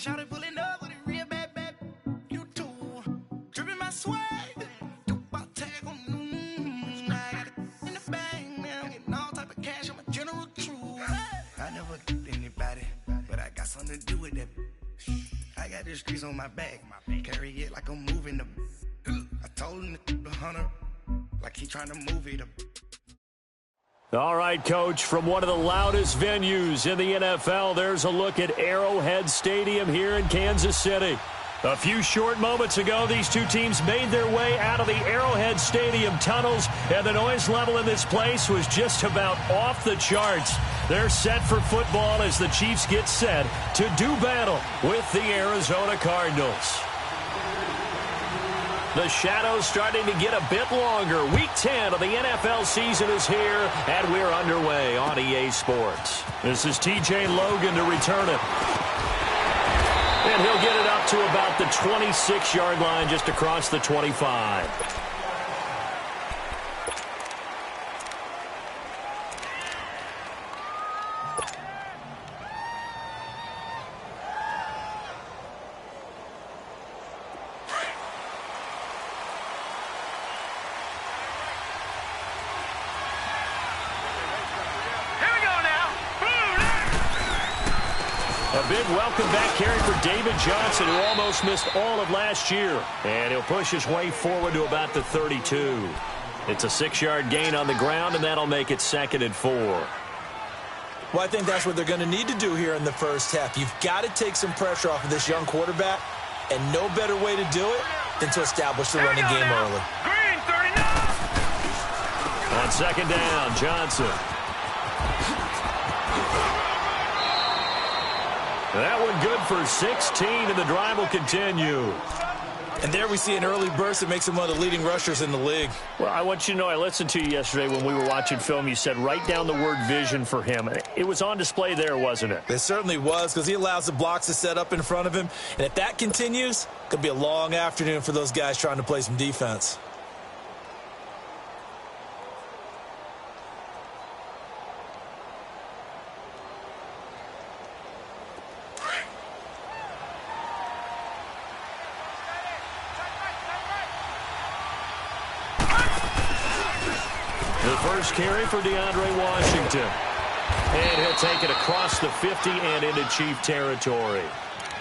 shot it pulling up with it real bad, bad. You too. Dripping my swag. Dupe tag on. I got it in the bag now. Getting all type of cash. I'm a general truth. I never get anybody, but I got something to do with that. I got the streets on my back. Carry it like I'm moving the. I told him to 100, like he trying to move it up. All right, Coach, from one of the loudest venues in the NFL, there's a look at Arrowhead Stadium here in Kansas City. A few short moments ago, these two teams made their way out of the Arrowhead Stadium tunnels, and the noise level in this place was just about off the charts. They're set for football as the Chiefs get set to do battle with the Arizona Cardinals. The shadows starting to get a bit longer. Week 10 of the NFL season is here, and we're underway on EA Sports. This is TJ Logan to return it. And he'll get it up to about the 26-yard line, just across the 25. A big welcome back carry for David Johnson, who almost missed all of last year. And he'll push his way forward to about the 32. It's a 6-yard gain on the ground, and that'll make it 2nd and 4. Well, I think that's what they're going to need to do here in the first half. You've got to take some pressure off of this young quarterback, and no better way to do it than to establish the running game early. Green 39. On 2nd down, Johnson. That one good for 16, and the drive will continue. And there we see an early burst that makes him one of the leading rushers in the league. Well, I want you to know, I listened to you yesterday when we were watching film. You said write down the word vision for him. It was on display there, wasn't it? It certainly was, because he allows the blocks to set up in front of him. And if that continues, it could be a long afternoon for those guys trying to play some defense. The first carry for DeAndre Washington. And he'll take it across the 50 and into Chief territory.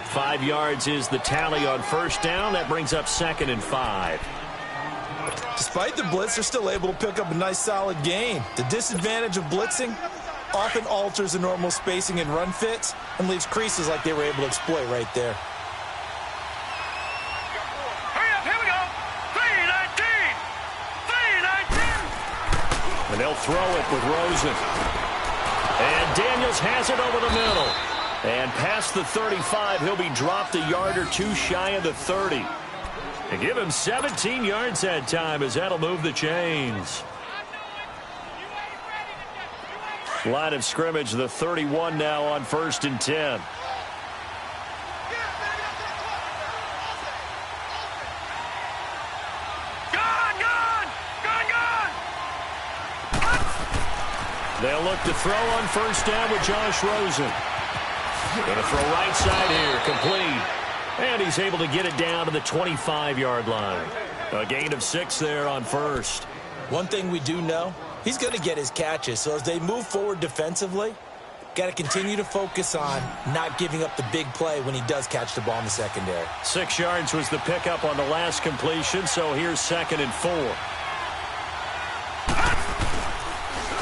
5 yards is the tally on first down. That brings up 2nd and 5. Despite the blitz, they're still able to pick up a nice, solid gain. The disadvantage of blitzing often alters the normal spacing and run fits and leaves creases like they were able to exploit right there. And they'll throw it with Rosen. And Daniels has it over the middle. And past the 35, he'll be dropped a yard or two shy of the 30. And give him 17 yards that time, as that'll move the chains. Line of scrimmage, the 31 now on 1st and 10. They'll look to throw on first down with Josh Rosen. Going to throw right side here, complete. And he's able to get it down to the 25-yard line. A gain of 6 there on first. One thing we do know, he's going to get his catches. So as they move forward defensively, got to continue to focus on not giving up the big play when he does catch the ball in the secondary. 6 yards was the pickup on the last completion, so here's 2nd and 4.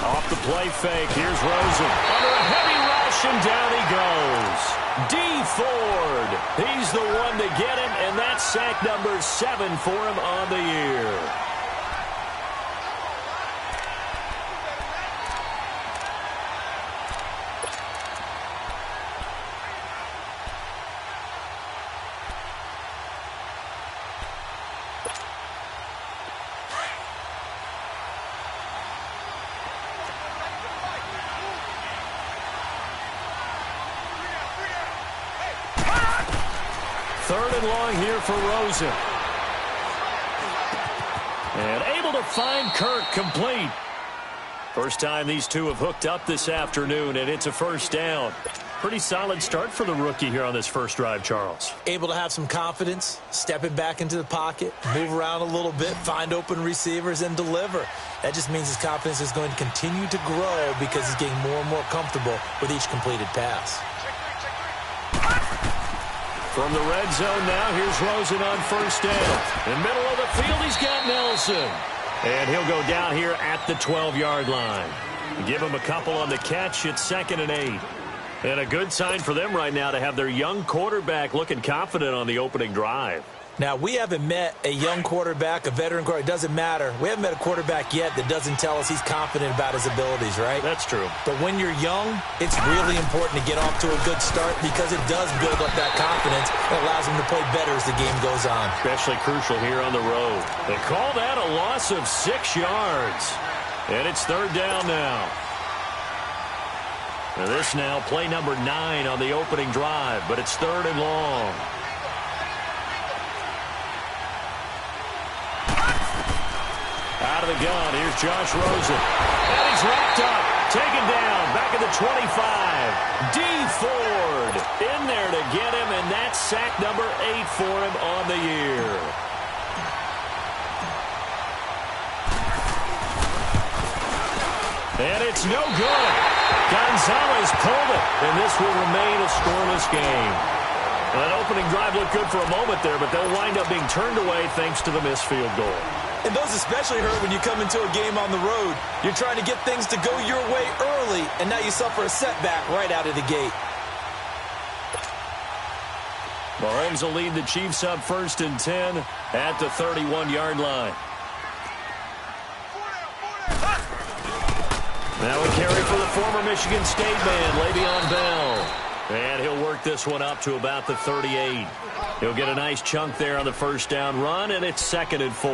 Off the play fake, here's Rosen. Under a heavy rush, and down he goes. D. Ford, he's the one to get him, and that's sack number 7 for him on the year. Third and long here for Rosen. And able to find Kirk, complete. First time these two have hooked up this afternoon, and it's a first down. Pretty solid start for the rookie here on this first drive, Charles. Able to have some confidence, stepping back into the pocket, move around a little bit, find open receivers, and deliver. That just means his confidence is going to continue to grow because he's getting more and more comfortable with each completed pass. From the red zone now, here's Rosen on first down. In the middle of the field, he's got Nelson. And he'll go down here at the 12-yard line. Give him a couple on the catch. It's 2nd and 8. And a good sign for them right now to have their young quarterback looking confident on the opening drive. Now, we haven't met a young quarterback, a veteran quarterback. It doesn't matter. We haven't met a quarterback yet that doesn't tell us he's confident about his abilities, right? That's true. But when you're young, it's really important to get off to a good start because it does build up that confidence. It allows him to play better as the game goes on. Especially crucial here on the road. They call that a loss of 6 yards. And it's 3rd down now. Now this now, play number 9 on the opening drive, but it's 3rd and long. Out of the gun, here's Josh Rosen. And he's wrapped up, taken down, back at the 25. D. Ford in there to get him, and that's sack number 8 for him on the year. And it's no good. Gonzalez pulled it, and this will remain a scoreless game. Well, that opening drive looked good for a moment there, but they'll wind up being turned away thanks to the missed field goal. And those especially hurt when you come into a game on the road. You're trying to get things to go your way early, and now you suffer a setback right out of the gate. Mahomes will lead the Chiefs up 1st and 10 at the 31-yard line. Now a carry for the former Michigan State man, Le'Veon Bell. And he'll work this one up to about the 38. He'll get a nice chunk there on the first down run, and it's 2nd and 4.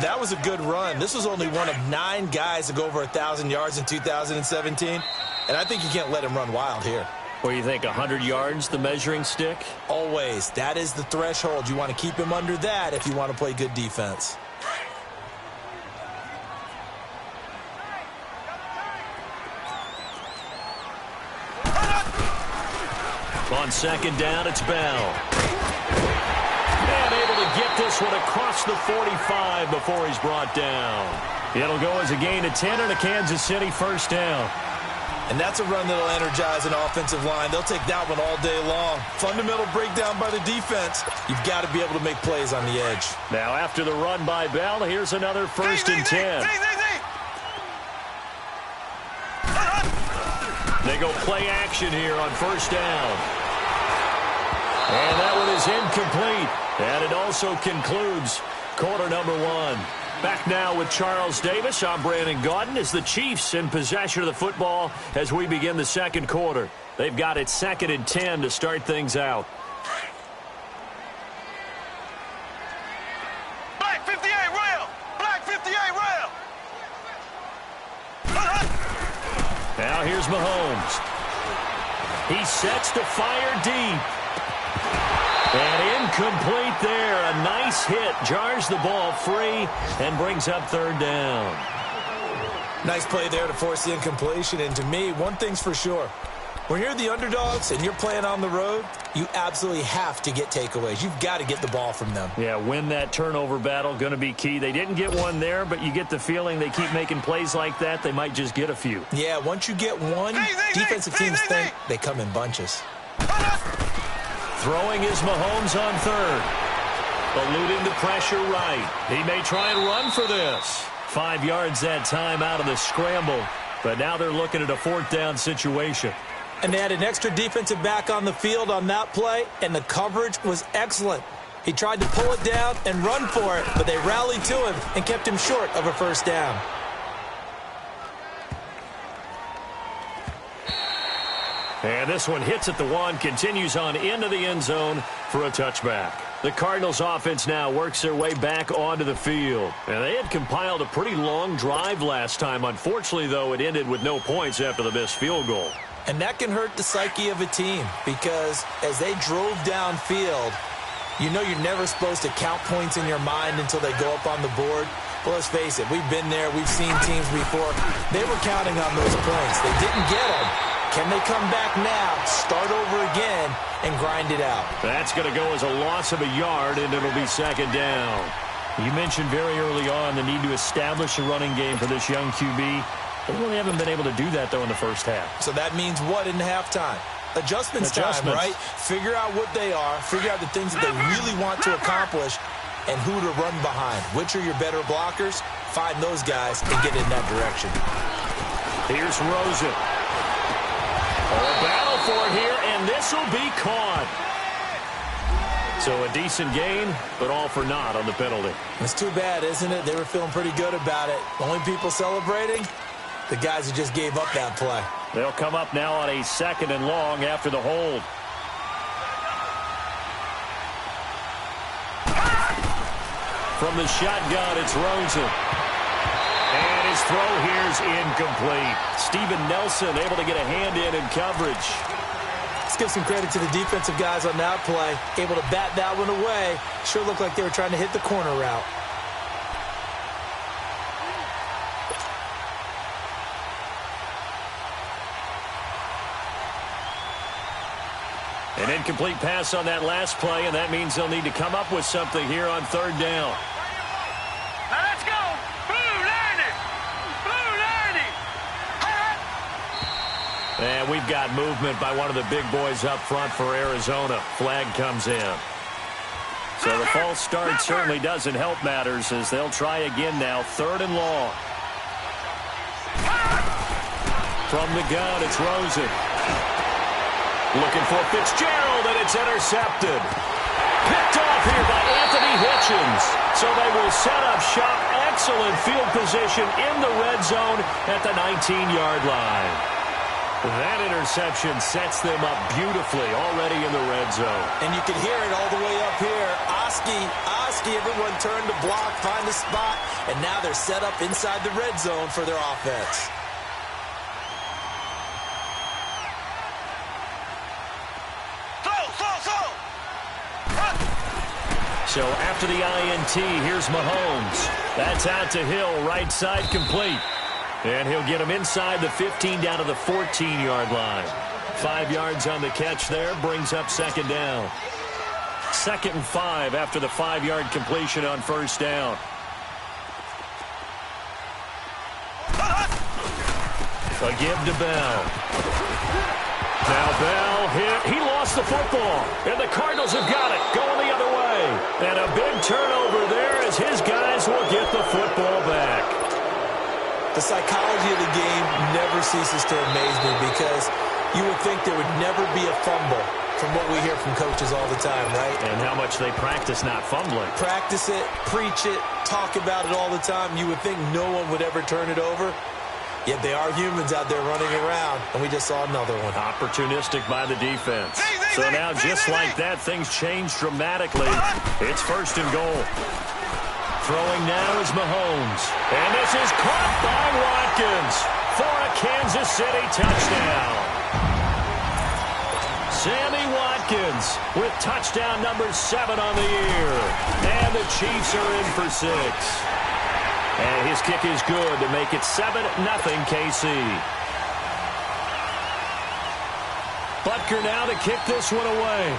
That was a good run. This was only one of 9 guys to go over 1,000 yards in 2017, and I think you can't let him run wild here. What do you think, 100 yards, the measuring stick? Always. That is the threshold. You want to keep him under that if you want to play good defense. On 2nd down, it's Bell. And able to get this one across the 45 before he's brought down. It'll go as a gain of 10 and a Kansas City first down. And that's a run that'll energize an offensive line. They'll take that one all day long. Fundamental breakdown by the defense. You've got to be able to make plays on the edge. Now after the run by Bell, here's another 1st and 10. They go play action here on first down. And that one is incomplete. And it also concludes quarter number 1. Back now with Charles Davis. I'm Brandon Gaudin as the Chiefs in possession of the football as we begin the second quarter. They've got it 2nd and 10 to start things out. Black 58 rail! Black 58 rail! Now here's Mahomes. He sets to fire deep. And incomplete there. A nice hit. Jars the ball free and brings up 3rd down. Nice play there to force the incompletion. And to me, one thing's for sure. When you're the underdogs and you're playing on the road, you absolutely have to get takeaways. You've got to get the ball from them. Yeah, win that turnover battle, going to be key. They didn't get one there, but you get the feeling they keep making plays like that, they might just get a few. Yeah, once you get one, defensive teams think they come in bunches. Throwing is Mahomes on 3rd. Eluding the pressure right. He may try and run for this. 5 yards that time out of the scramble, but now they're looking at a 4th down situation. And they had an extra defensive back on the field on that play, and the coverage was excellent. He tried to pull it down and run for it, but they rallied to him and kept him short of a first down. And this one hits at the 1, continues on into the end zone for a touchback. The Cardinals offense now works their way back onto the field. And they had compiled a pretty long drive last time. Unfortunately, though, it ended with no points after the missed field goal. And that can hurt the psyche of a team because as they drove downfield, you know you're never supposed to count points in your mind until they go up on the board. Well, let's face it, we've been there. We've seen teams before. They were counting on those points. They didn't get them. Can they come back now, start over again, and grind it out? That's going to go as a loss of a yard, and it'll be second down. You mentioned very early on the need to establish a running game for this young QB. They really haven't been able to do that, though, in the first half. So that means what in halftime? Adjustments time, right? Figure out what they are, figure out the things that they really want to accomplish, and who to run behind. Which are your better blockers? Find those guys and get in that direction. Here's Rosen. A battle for it here, and this will be caught. So a decent gain, but all for naught on the penalty. It's too bad, isn't it? They were feeling pretty good about it. Only people celebrating, the guys who just gave up that play. They'll come up now on a 2nd and long after the hold. From the shotgun, it's Rosen. And his throw here's incomplete. Steven Nelson able to get a hand in coverage. Let's give some credit to the defensive guys on that play. Able to bat that one away. Sure looked like they were trying to hit the corner route. An incomplete pass on that last play, and that means they'll need to come up with something here on 3rd down. Now let's go. Blue 90. Blue 90. And we've got movement by one of the big boys up front for Arizona. Flag comes in. So the false start certainly doesn't help matters as they'll try again now. 3rd and long. From the gun, it's Rosen. Looking for Fitzgerald, and it's intercepted. Picked off here by Anthony Hitchens. So they will set up shop. Excellent field position in the red zone at the 19-yard line. That interception sets them up beautifully already in the red zone. And you can hear it all the way up here. Oski, everyone turned to block, find a spot, and now they're set up inside the red zone for their offense. So after the INT, here's Mahomes. That's out to Hill, right side complete. And he'll get him inside the 15 down to the 14-yard line. 5 yards on the catch there, brings up 2nd down. 2nd and 5 after the 5-yard completion on 1st down. A give to Bell. Now Bell hit. He lost the football. And the Cardinals have got it. Going the other way. And a big turnover there as his guys will get the football back. The psychology of the game never ceases to amaze me because you would think there would never be a fumble from what we hear from coaches all the time, right? And how much they practice not fumbling. Practice it, preach it, talk about it all the time. You would think no one would ever turn it over. Yet they are humans out there running around, and we just saw another one. Opportunistic by the defense. So now, just like that, things change dramatically. It's 1st and goal. Throwing now is Mahomes. And this is caught by Watkins for a Kansas City touchdown. Sammy Watkins with touchdown number 7 on the year. And the Chiefs are in for 6. And his kick is good to make it 7-0 KC. Butker now to kick this one away.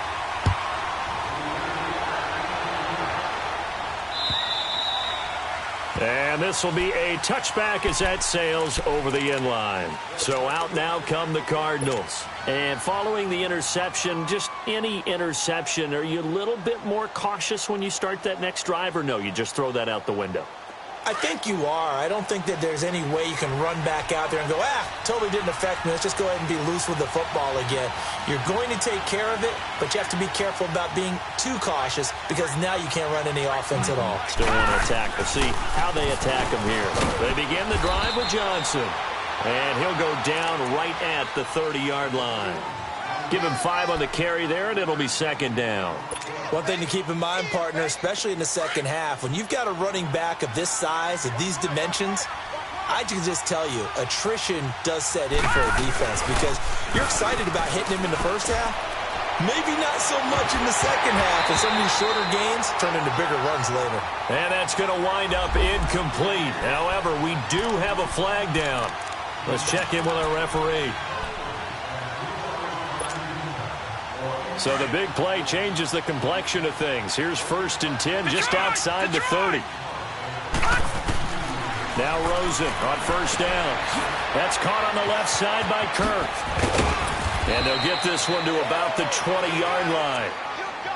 And this will be a touchback as that sails over the end line. So out now come the Cardinals. And following the interception, just any interception, are you a little bit more cautious when you start that next drive, or no, you just throw that out the window? I think you are. I don't think that there's any way you can run back out there and go, totally didn't affect me. Let's just go ahead and be loose with the football again. You're going to take care of it, but you have to be careful about being too cautious because now you can't run any offense at all. Still want to attack. We'll see how they attack him here. They begin the drive with Johnson, and he'll go down right at the 30-yard line. Give him 5 on the carry there, and it'll be 2nd down. One thing to keep in mind, partner, especially in the second half, when you've got a running back of this size, of these dimensions, I can just tell you, attrition does set in for a defense because you're excited about hitting him in the first half. Maybe not so much in the second half, and some of these shorter gains turn into bigger runs later. And that's going to wind up incomplete. However, we do have a flag down. Let's check in with our referee. So the big play changes the complexion of things. Here's 1st and 10 just outside the 30. Now Rosen on 1st down. That's caught on the left side by Kirk. And they'll get this one to about the 20-yard line.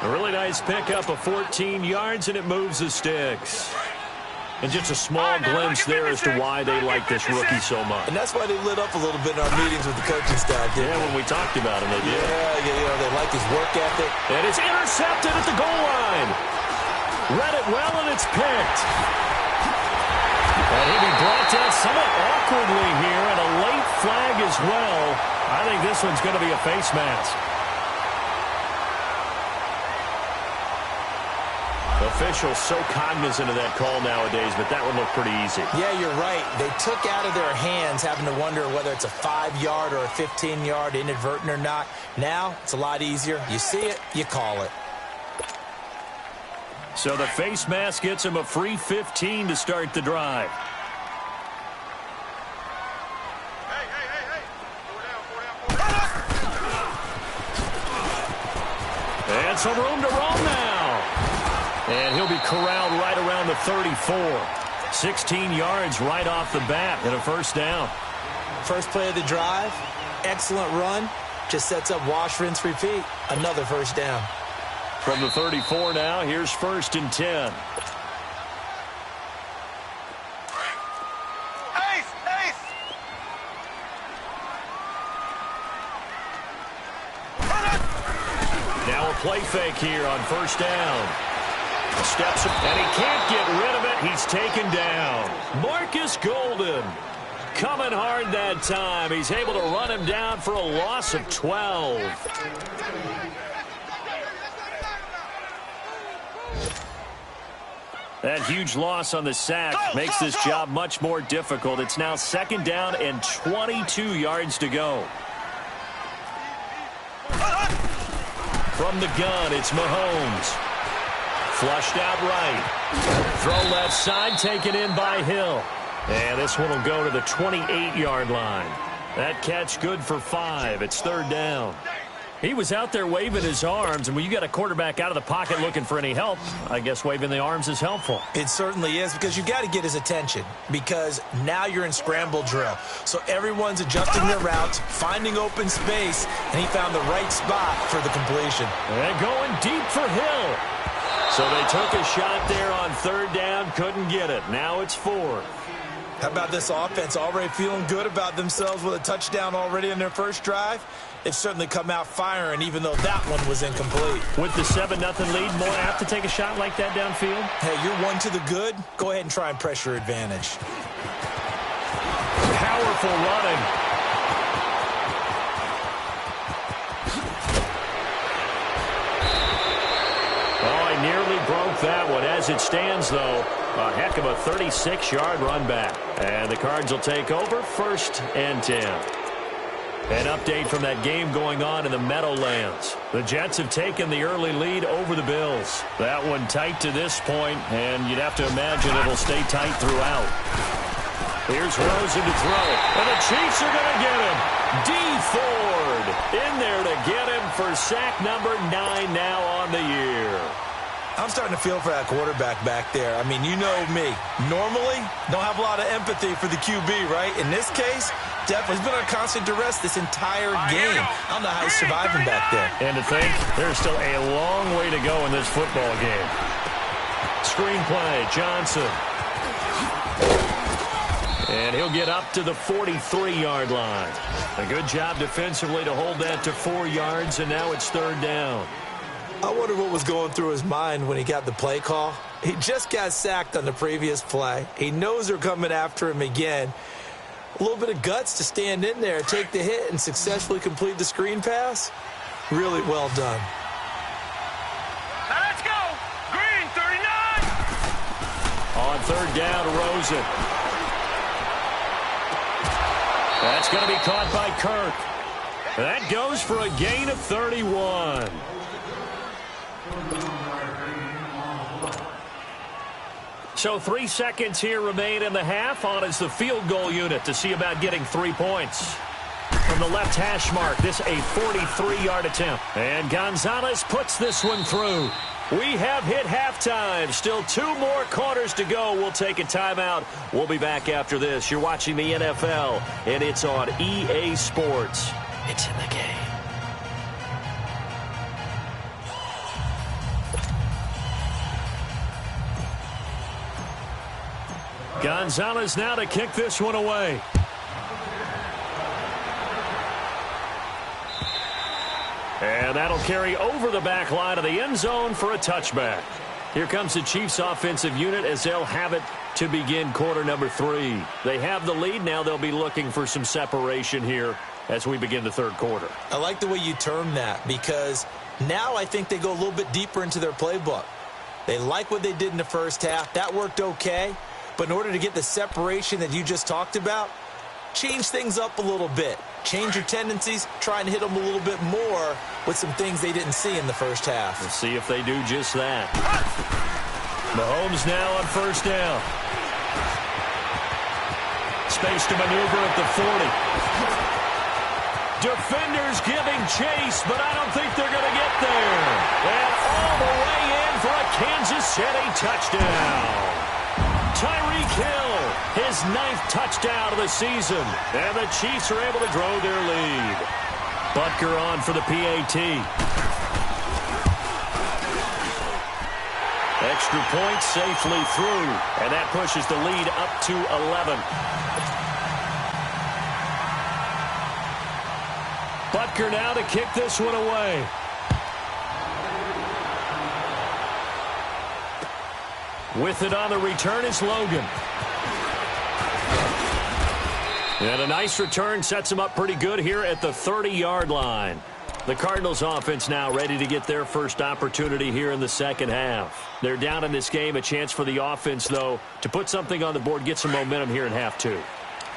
A really nice pickup of 14 yards, and it moves the sticks. And just a small glimpse there as to why they like this rookie so much. And that's why they lit up a little bit in our meetings with the coaching staff. Yeah, when we talked about him, they did. Yeah, they like his work ethic. And it's intercepted at the goal line. Read it well, and it's picked. And he'll be brought down somewhat awkwardly here, and a late flag as well. I think this one's going to be a face mask. Officials so cognizant of that call nowadays, but that one looked pretty easy. Yeah, you're right. They took out of their hands having to wonder whether it's a 5-yard or a 15-yard, inadvertent or not. Now, it's a lot easier. You see it, you call it. So the face mask gets him a free 15 to start the drive. And some room to roam now. And he'll be corralled right around the 34. 16 yards right off the bat and a 1st down. First play of the drive, excellent run. Just sets up wash, rinse, repeat. Another 1st down. From the 34 now, here's 1st and 10. Now a play fake here on 1st down. Steps up, and he can't get rid of it. He's taken down. Marcus Golden coming hard that time. He's able to run him down for a loss of 12. That huge loss on the sack makes this job much more difficult. It's now 2nd down and 22 yards to go. From the gun, it's Mahomes. Flushed out right. Throw left side, taken in by Hill. And this one will go to the 28-yard line. That catch good for 5. It's 3rd down. He was out there waving his arms, and when you got a quarterback out of the pocket looking for any help, I guess waving the arms is helpful. It certainly is, because you got to get his attention, because now you're in scramble drill. So everyone's adjusting their routes, finding open space, and he found the right spot for the completion. And going deep for Hill. So they took a shot there on 3rd down, couldn't get it. Now it's 4th. How about this offense already feeling good about themselves with a touchdown already in their first drive? They've certainly come out firing, even though that one was incomplete. With the 7-0 lead, more apt to take a shot like that downfield? Hey, you're one to the good. Go ahead and try and press your advantage. Powerful running. Oh, I nearly broke that one. As it stands, though, a heck of a 36-yard run back. And the Cards will take over 1st and 10. An update from that game going on in the Meadowlands. The Jets have taken the early lead over the Bills. That one tight to this point, and you'd have to imagine it'll stay tight throughout. Here's Rosen to throw, and the Chiefs are going to get him. Dee Ford in there to get him for sack number 9 now on the year. I'm starting to feel for that quarterback back there. I mean, you know me. Normally, don't have a lot of empathy for the QB, right? In this case, definitely. He's been under constant duress this entire game. I don't know how he's surviving back there. And to think, there's still a long way to go in this football game. Screenplay, Johnson. And he'll get up to the 43-yard line. A good job defensively to hold that to 4 yards, and now it's 3rd down. I wonder what was going through his mind when he got the play call. He just got sacked on the previous play. He knows they're coming after him again. A little bit of guts to stand in there, take the hit, and successfully complete the screen pass. Really well done. Now let's go. Green, 39. On 3rd down, Rosen. That's going to be caught by Kirk. That goes for a gain of 31. So 3 seconds here remain in the half. On is the field goal unit to see about getting 3 points. From from the left hash mark. This a 43-yard attempt. And Gonzalez puts this one through. We have hit halftime. Still 2 more quarters to go. We'll take a timeout. We'll be back after this. You're watching the NFL, and it's on EA Sports. It's in the game. Gonzalez now to kick this one away. And that'll carry over the back line of the end zone for a touchback. Here comes the Chiefs offensive unit as they'll have it to begin quarter number 3. They have the lead. Now they'll be looking for some separation here as we begin the third quarter. I like the way you term that because now I think they go a little bit deeper into their playbook. They like what they did in the first half. That worked okay. But in order to get the separation that you just talked about, change things up a little bit. Change your tendencies, try and hit them a little bit more with some things they didn't see in the first half. We'll see if they do just that. Mahomes now on first down. Space to maneuver at the 40. Defenders giving chase, but I don't think they're going to get there. And all the way in for a Kansas City touchdown. Tyreek Hill, his 9th touchdown of the season. And the Chiefs are able to grow their lead. Butker on for the PAT. Extra point safely through. And that pushes the lead up to 11. Butker now to kick this one away. With it on the return is Logan. And a nice return sets him up pretty good here at the 30-yard line. The Cardinals offense now ready to get their first opportunity here in the second half. They're down in this game. A chance for the offense, though, to put something on the board, get some momentum here in half 2.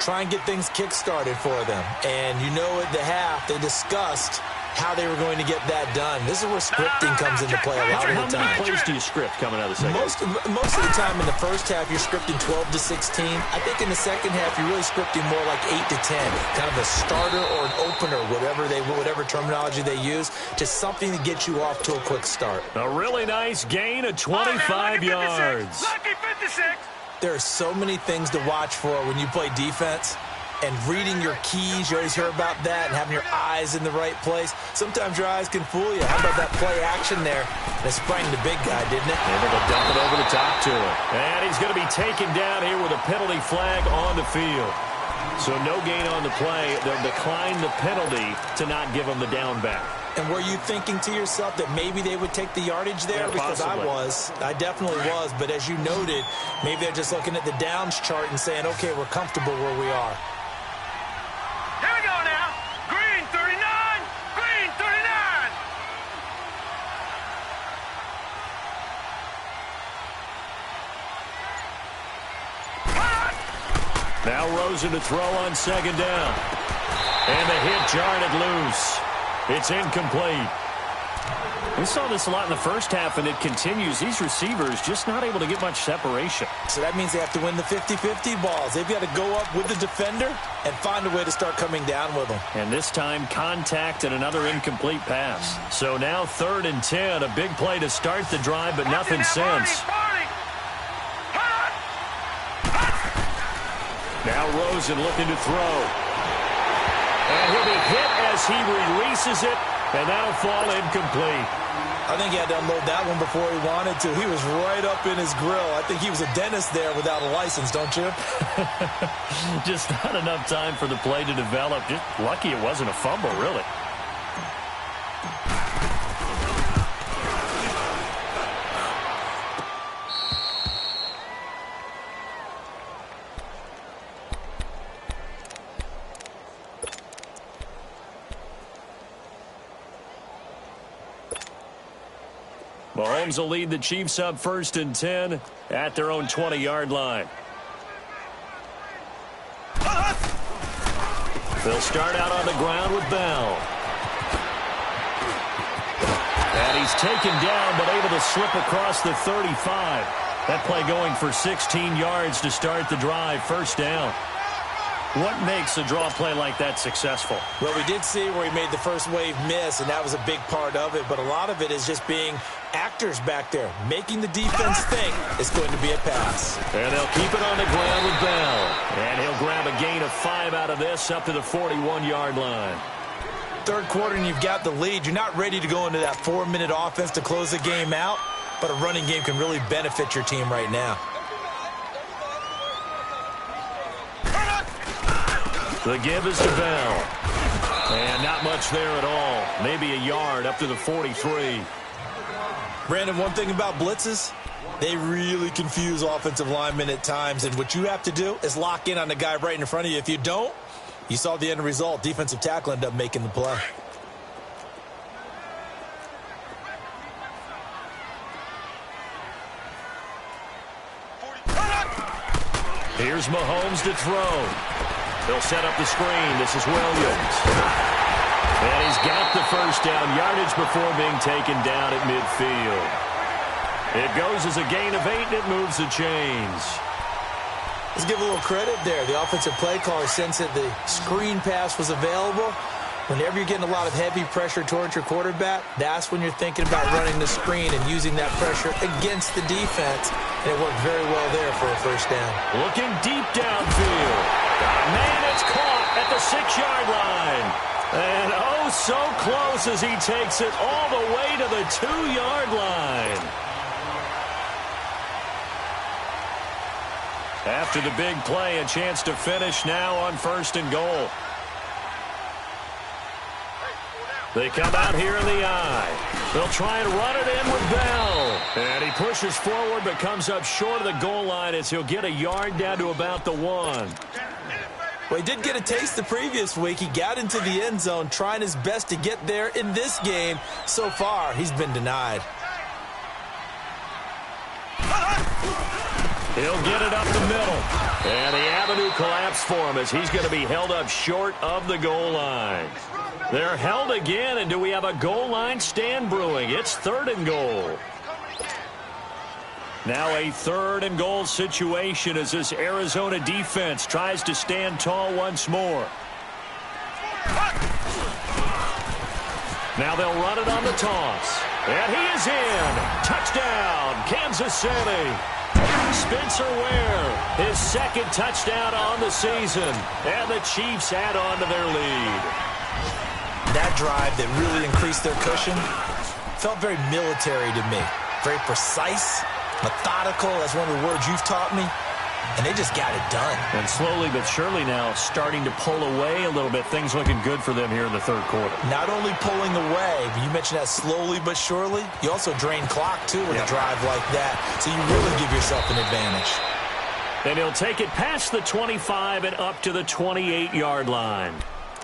Try and get things kick-started for them. And you know at the half they discussed how they were going to get that done. This is where scripting comes into play a lot of the time. How many plays do you script coming out of the second? Most of the time in the first half, you're scripting 12 to 16. I think in the second half, you're really scripting more like 8 to 10. Kind of a starter or an opener, whatever terminology they use, just something to get you off to a quick start. A really nice gain of 25 yards. Lucky 56. There are so many things to watch for when you play defense. And reading your keys, you always hear about that, and having your eyes in the right place. Sometimes your eyes can fool you. How about that play action there? And it sprang the big guy, didn't it? Able to dump it over the top to him. And he's going to be taken down here with a penalty flag on the field. So no gain on the play. They'll decline the penalty to not give him the down back. And were you thinking to yourself that maybe they would take the yardage there? Yeah, because possibly. I definitely was. But as you noted, maybe they're just looking at the downs chart and saying, okay, we're comfortable where we are. Here we go now. Green 39. Green 39. Now Rosen to throw on second down. And the hit jarred it loose. It's incomplete. We saw this a lot in the first half, and it continues. These receivers just not able to get much separation. So that means they have to win the 50-50 balls. They've got to go up with the defender and find a way to start coming down with them. And this time, contact and another incomplete pass. So now 3rd and 10, a big play to start the drive, but nothing since. Now Rosen looking to throw. And he'll be hit as he releases it, and that'll fall incomplete. I think he had to unload that one before he wanted to. He was right up in his grill. I think he was a dentist there without a license, don't you? Just not enough time for the play to develop. Just lucky it wasn't a fumble, really. Mahomes will lead the Chiefs up 1st and 10 at their own 20-yard line. They'll start out on the ground with Bell. And he's taken down but able to slip across the 35. That play going for 16 yards to start the drive. 1st down. What makes a draw play like that successful? Well, we did see where he made the first wave miss, and that was a big part of it. But a lot of it is just being actors back there, making the defense think it's going to be a pass. And they'll keep it on the ground with Bell. And he'll grab a gain of 5 out of this up to the 41-yard line. Third quarter and you've got the lead. You're not ready to go into that 4-minute offense to close the game out, but a running game can really benefit your team right now. The give is to Bell. And not much there at all. Maybe a yard up to the 43. Brandon, one thing about blitzes, they really confuse offensive linemen at times. And what you have to do is lock in on the guy right in front of you. If you don't, you saw the end result. Defensive tackle ended up making the play. Here's Mahomes to throw. He'll set up the screen. This is Williams. And he's got the first down yardage before being taken down at midfield. It goes as a gain of 8, and it moves the chains. Let's give a little credit there. The offensive play caller sensed that the screen pass was available. Whenever you're getting a lot of heavy pressure towards your quarterback, that's when you're thinking about running the screen and using that pressure against the defense. And it worked very well there for a first down. Looking deep downfield. Man, it's caught at the 6-yard line. And oh, so close as he takes it all the way to the 2-yard line. After the big play, a chance to finish now on 1st and goal. They come out here in the eye. They'll try and run it in with Bell. And he pushes forward but comes up short of the goal line as he'll get a yard down to about the 1. Well, he did get a taste the previous week. He got into the end zone trying his best to get there in this game. So far, he's been denied. He'll get it up the middle. And the avenue collapsed for him as he's going to be held up short of the goal line. They're held again, and do we have a goal line stand brewing? It's 3rd and goal. Now a 3rd and goal situation as this Arizona defense tries to stand tall once more. Now they'll run it on the toss. And he is in. Touchdown, Kansas City. Spencer Ware, his 2nd touchdown on the season. And the Chiefs add on to their lead. That drive that really increased their cushion felt very military to me. Very precise, methodical. That's one of the words you've taught me. And they just got it done. And slowly but surely now starting to pull away a little bit. Things looking good for them here in the 3rd quarter. Not only pulling away, but you mentioned that slowly but surely. You also drain clock, too, with a drive like that. So you really give yourself an advantage. And he'll take it past the 25 and up to the 28-yard line.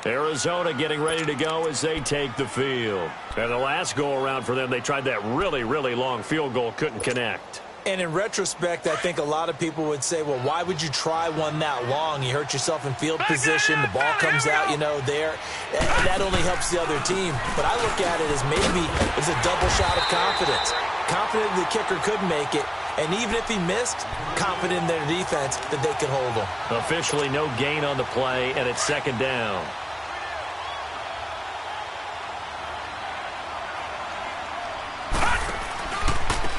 Arizona getting ready to go as they take the field. And the last go-around for them, they tried that really, really long field goal, couldn't connect. And in retrospect, I think a lot of people would say, well, why would you try one that long? You hurt yourself in field position. The ball comes out, there. And that only helps the other team. But I look at it as maybe it's a double shot of confidence. Confident the kicker could make it. And even if he missed, confident in their defense that they could hold him. Officially no gain on the play, and it's 2nd down.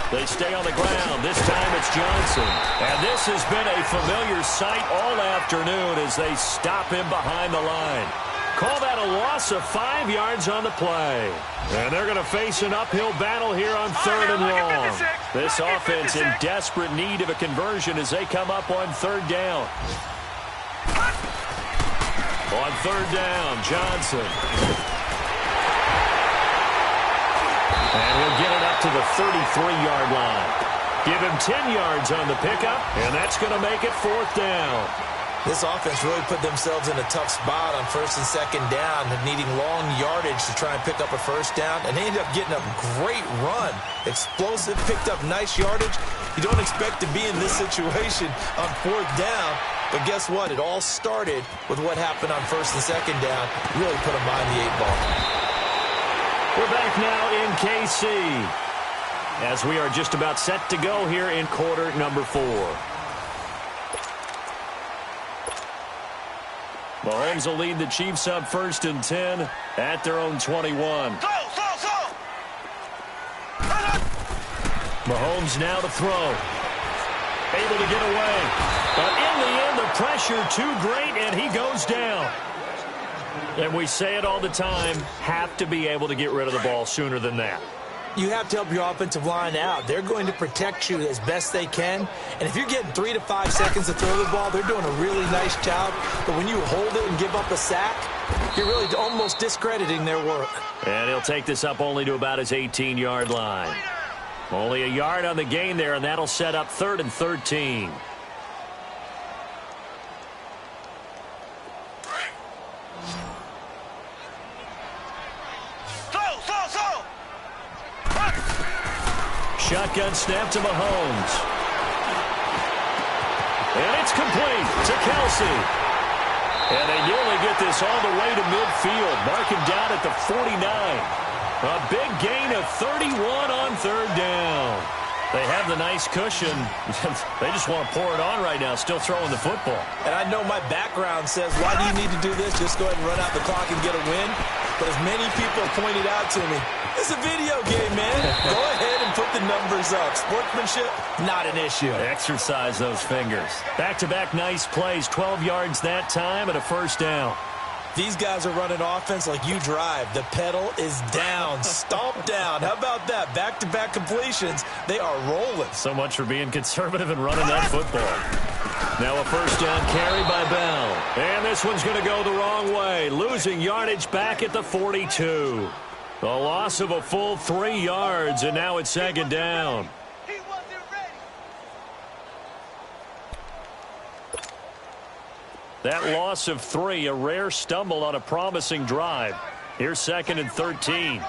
They stay on the ground. This time it's Johnson. And this has been a familiar sight all afternoon as they stop him behind the line. Call that a loss of 5 yards on the play. And they're going to face an uphill battle here on 3rd and long. This offense in desperate need of a conversion as they come up on 3rd down. On 3rd down, Johnson. And he'll get it up to the 33-yard line. Give him 10 yards on the pickup, and that's going to make it 4th down. This offense really put themselves in a tough spot on 1st and 2nd down, needing long yardage to try and pick up a first down, and they ended up getting a great run. Explosive, picked up nice yardage. You don't expect to be in this situation on 4th down, but guess what? It all started with what happened on 1st and 2nd down. Really put them behind the 8 ball. We're back now in KC as we are just about set to go here in quarter number 4. Mahomes will lead the Chiefs up 1st and 10 at their own 21. Mahomes now to throw. Able to get away. But in the end, the pressure too great, and he goes down. And we say it all the time, have to be able to get rid of the ball sooner than that. You have to help your offensive line out. They're going to protect you as best they can. And if you're getting 3 to 5 seconds to throw the ball, they're doing a really nice job. But when you hold it and give up a sack, you're really almost discrediting their work. And he'll take this up only to about his 18-yard line. Only a yard on the gain there, and that'll set up 3rd and 13. Shotgun snap to Mahomes. And it's complete to Kelsey. And they nearly get this all the way to midfield. Mark him down at the 49. A big gain of 31 on 3rd down. They have the nice cushion. They just want to pour it on right now, still throwing the football. And I know my background says, why do you need to do this? Just go ahead and run out the clock and get a win. But as many people have pointed out to me, it's a video game, man. Go ahead and put the numbers up. Sportsmanship, not an issue. Exercise those fingers. Back-to-back nice plays, 12 yards that time and a 1st down. These guys are running offense like you drive. The pedal is down, stomped down. How about that? Back-to-back completions. They are rolling. So much for being conservative and running that football. Now a 1st down carry by Bell. And this one's going to go the wrong way. Losing yardage back at the 42. A loss of a full 3 yards, and now it's 2nd down. That loss of 3, a rare stumble on a promising drive. Here's 2nd and 13.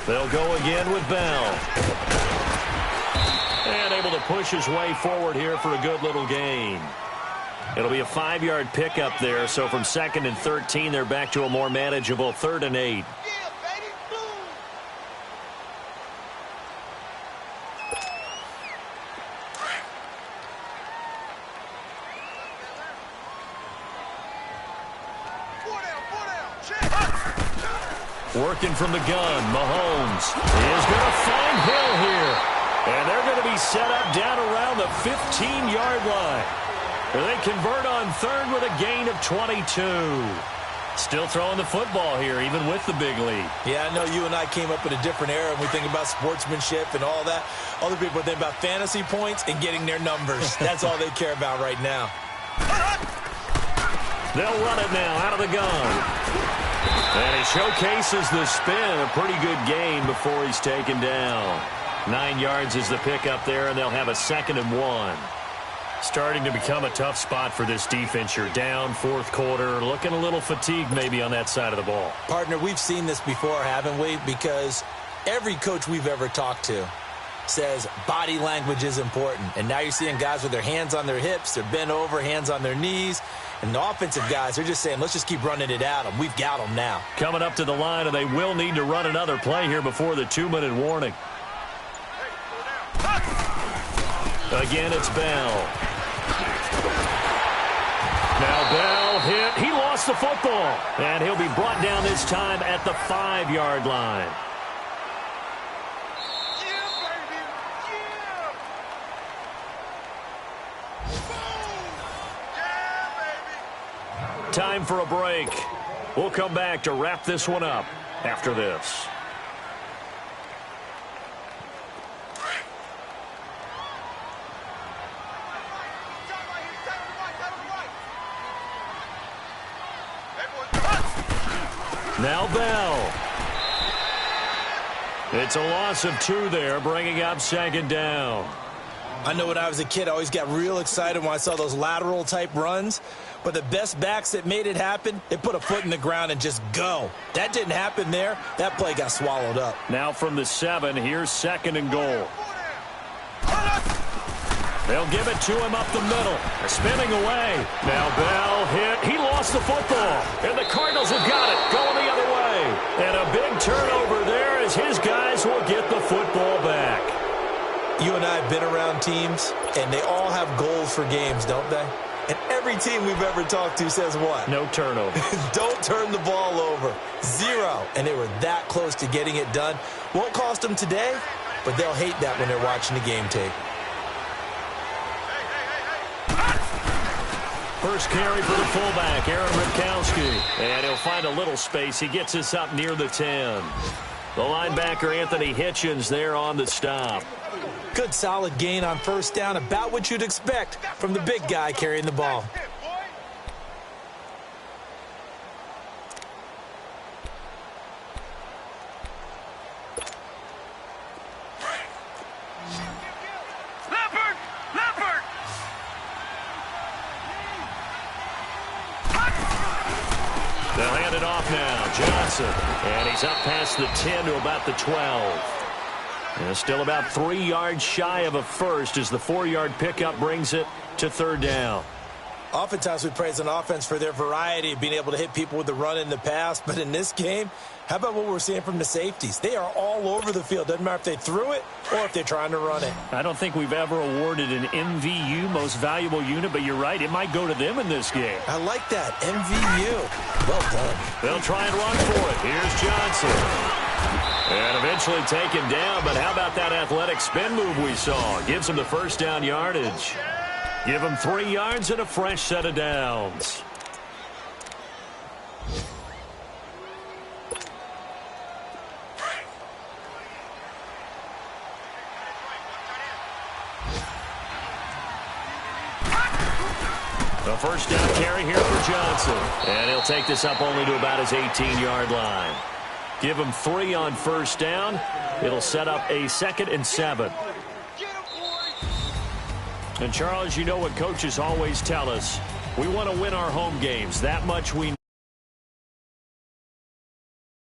They'll go again with Bell. And able to push his way forward here for a good little gain. It'll be a 5-yard pickup there, so from 2nd and 13, they're back to a more manageable 3rd and 8. Working from the gun, Mahomes is going to find Hill here. And they're going to be set up down around the 15-yard line. They convert on 3rd with a gain of 22. Still throwing the football here, even with the big lead. Yeah, I know you and I came up in a different era, and we think about sportsmanship and all that. Other people think about fantasy points and getting their numbers. That's all they care about right now. They'll run it now out of the gun. And he showcases the spin. A pretty good gain before he's taken down. 9 yards is the pickup there, and they'll have a 2nd and 1. Starting to become a tough spot for this defense. You're down 4th quarter, looking a little fatigued maybe on that side of the ball. Partner, we've seen this before, haven't we? Because every coach we've ever talked to says body language is important. And now you're seeing guys with their hands on their hips, they're bent over, hands on their knees. And the offensive guys are just saying, let's just keep running it at them. We've got them now. Coming up to the line, and they will need to run another play here before the 2-minute warning. Again, it's Bell. Now Bell hit. He lost the football. And he'll be brought down this time at the 5-yard line. Time for a break. We'll come back to wrap this one up after this. Now Bell. It's a loss of 2 there, bringing up 2nd down. I know when I was a kid, I always got real excited when I saw those lateral type runs. But the best backs that made it happen, they put a foot in the ground and just go. That didn't happen there. That play got swallowed up. Now from the 7, here's 2nd and goal. They'll give it to him up the middle. They're spinning away. Now Bell hit. He lost the football. And the Cardinals have got it. Going the other way. And a big turnover there as his guys will get the football back. You and I have been around teams, and they all have goals for games, don't they? And every Every team we've ever talked to says what? No turnover. Don't turn the ball over. 0. And they were that close to getting it done. Won't cost them today, but they'll hate that when they're watching the game tape. First carry for the fullback, Aaron Ripkowski. And he'll find a little space. He gets us up near the 10. The linebacker, Anthony Hitchens, there on the stop. Good solid gain on first down, about what you'd expect from the big guy carrying the ball. They'll hand it off now. Johnson. And he's up past the 10 to about the 12. And still about 3 yards shy of a first as the 4-yard pickup brings it to third down. Oftentimes we praise an offense for their variety of being able to hit people with the run in the pass. But in this game, how about what we're seeing from the safeties? They are all over the field. Doesn't matter if they threw it or if they're trying to run it. I don't think we've ever awarded an MVU, most valuable unit, but you're right. It might go to them in this game. I like that. MVU. Well done. They'll try and run for it. Here's Johnson. And eventually taken down, but how about that athletic spin move we saw? Gives him the first down yardage. Give him 3 yards and a fresh set of downs. A first down carry here for Johnson. And he'll take this up only to about his 18-yard line. Give him 3 on first down. It'll set up a 2nd and 7. And, Charles, you know what coaches always tell us. We want to win our home games. That much we know.